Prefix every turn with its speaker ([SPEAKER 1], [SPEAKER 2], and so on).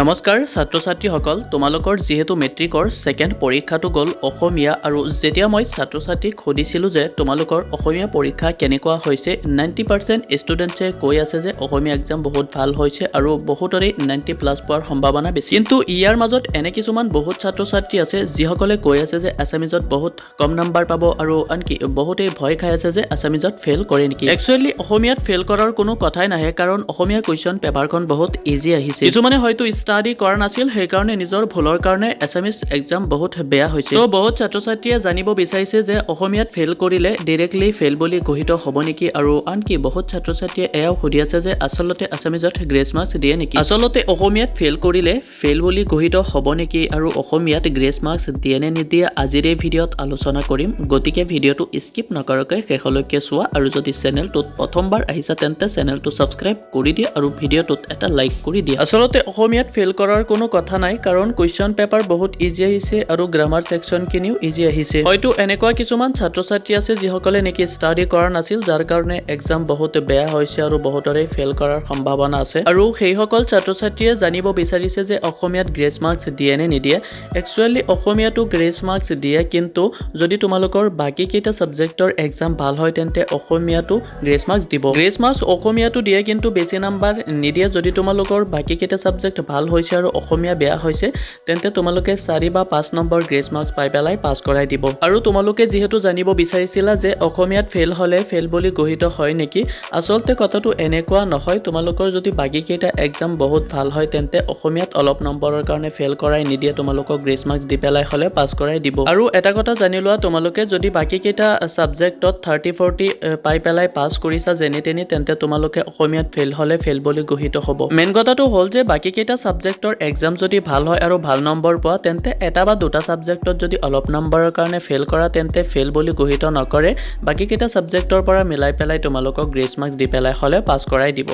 [SPEAKER 1] নমস্কাৰ ছাত্ৰ ছাত্ৰীসকল তোমালোকৰ যেহেতু মেট্ৰিকৰ সেকেন্ড পৰীক্ষাটো গ'ল অসমীয়া আৰু যেতিয়া মই ছাত্ৰ ছাত্ৰীক সুধিছিলোঁ যে তোমালোকৰ অসমীয়া পৰীক্ষা কেনেকুৱা হৈছে 90% ষ্টুডেণ্টছে কৈ আছে যে অসমীয়া এক্সাম বহুত ভাল হৈছে আৰু বহুতৰে 90+ পোৱাৰ সম্ভাৱনা বেছি কিন্তু ইয়াৰ মাজত এনে কিছুমান বহুত ছাত্ৰ ছাত্ৰী আছে যিসকলে কৈ আছে যে আসামিজত বহুত কম নাম্বাৰ পাব আৰু আনকি বহুতে ভয় খাই আছে যে আসামিজত ফেল কৰে নেকি একচুয়ালি অসমীয়াত ফেল কৰাৰ কোনো কথাই নাহে কাৰণ অসমীয়া কুৱেশ্যন পেপাৰখন বহুত ইজি আহিছে কিছুমানে হয়তো স্টাডি কৰা নাছিল সেই কাৰণে নিজৰ ভুলৰ কাৰণে এছামিজ এক্সাম বহুত বেয়া হৈছে তো বহুত ছাত্ৰ ছাত্ৰীয়ে জানিব বিচাৰিছে যে অসমীয়াত ফেল কৰিলে ডাইৰেক্টলি ফেল বুলি ঘোষিত হ'ব নেকি আৰু আনকি বহুত ছাত্ৰ ছাত্ৰীয়ে এয়াও সুধি আছে যে আচলতে আছামিজত গ্ৰেছ মাৰ্কছ দিয়ে নেকি আচলতে অসমীয়াত ফেল কৰিলে ফেল বুলি ঘোষিত হ'ব নেকি আৰু অসমীয়াত গ্ৰেছ মাৰ্কছ দিয়ে নে নিদিয়ে আজিৰ এই ভিডিঅ'ত আলোচনা কৰিম গতিকে ভিডিঅ'টো স্কিপ নকৰাকৈ শেষলৈকে চোৱা আৰু যদি চেনেলটোত প্ৰথমবাৰ আহিছা তেন্তে চেনেলটো সাবস্ক্ৰাইব কৰি দিয়া আৰু ভিডিঅ'টোত এটা লাইক কৰি দিয়া আচলতে অসমীয়াত ফেল কৰাৰ কোনো কথা নাই কাৰণ কুৱেশ্যন পেপাৰ বহুত ইজি আহিছে আৰু গ্ৰামাৰ সেকশনখিনিও ইজি আহিছে হয়তো এনেকুৱা কিছুমান ছাত্ৰ ছাত্ৰী আছে যিসকলে নেকি ষ্টাডি কৰা নাছিল যাৰ কাৰণে এক্সাম বহুত বেয়া হৈছে আৰু বহুতৰে ফেল কৰাৰ সম্ভাৱনা আছে আৰু সেইসকল ছাত্ৰ ছাত্ৰীয়ে জানিব বিচাৰিছে যে অসমীয়াত গ্ৰেছ মাৰ্কছ দিয়ে নে নিদিয়ে একচুয়ালি অসমীয়াটো গ্ৰেছ মাৰ্কছ দিয়ে কিন্তু যদি তোমালোকৰ বাকি কেইটা সাবজেক্টৰ এক্সাম ভাল হয় তেন্তে অসমীয়াটো গ্ৰেছ মাৰ্কছ দিব গ্ৰেছ মাৰ্কছ অসমীয়াটো দিয়ে কিন্তু বেছি নাম্বাৰ নিদিয়ে যদি তোমালোকৰ বাকি কেইটা সাবজেক্ট ভাল হৈছে আৰু অসমীয়া বেয়া হৈছে তেন্তে তোমালোকে 4 বা 5 নম্বৰ গ্ৰেছ মাৰ্কছ পাই পেলাই পাস কৰাই দিব আৰু তোমালোকে যেহেতু জানিব বিচাৰিছিলা যে অসমীয়াত ফেল হলে ফেল বুলি ঘোষিত হয় নেকি আচলতে কথাটো এনেকুৱা নহয় তোমালোকৰ যদি বাকি কেইটা এক্সাম বহুত ভাল হয় তেন্তে অসমীয়াত অলপ নম্বৰৰ কাৰণে ফেল কৰাই নিদিয়ে তোমালোকক গ্ৰেছ মাৰ্কছ দি পেলাই হলে পাস কৰাই দিব আৰু এটা কথা জানি লোৱা তোমালোকে যদি বাকি কেইটা সাবজেক্টত 30-40 পাই পেলাই পাস কৰিছা যেনে তেনে তেন্তে তোমালোকে অসমীয়াত ফেল হলে ফেল বুলি ঘোষিত হ'ব মেইন কথাটো হ'ল যে বাকি কেইটা সাবজেক্টৰ এক্সাম যদি ভাল হয় আৰু ভাল নম্বৰ পোৱা তেন্তে এটা বা দুটা সাবজেক্টত যদি অলপ নম্বৰৰ কাৰণে ফেল কৰা তেন্তে ফেল বুলি ঘোষিত নকৰে বাকি কেইটা সাবজেক্টৰ পৰা মিলাই পেলাই তোমালোকক গ্ৰেছ মাৰ্কছ দি পেলাই হলে পাস কৰাই দিব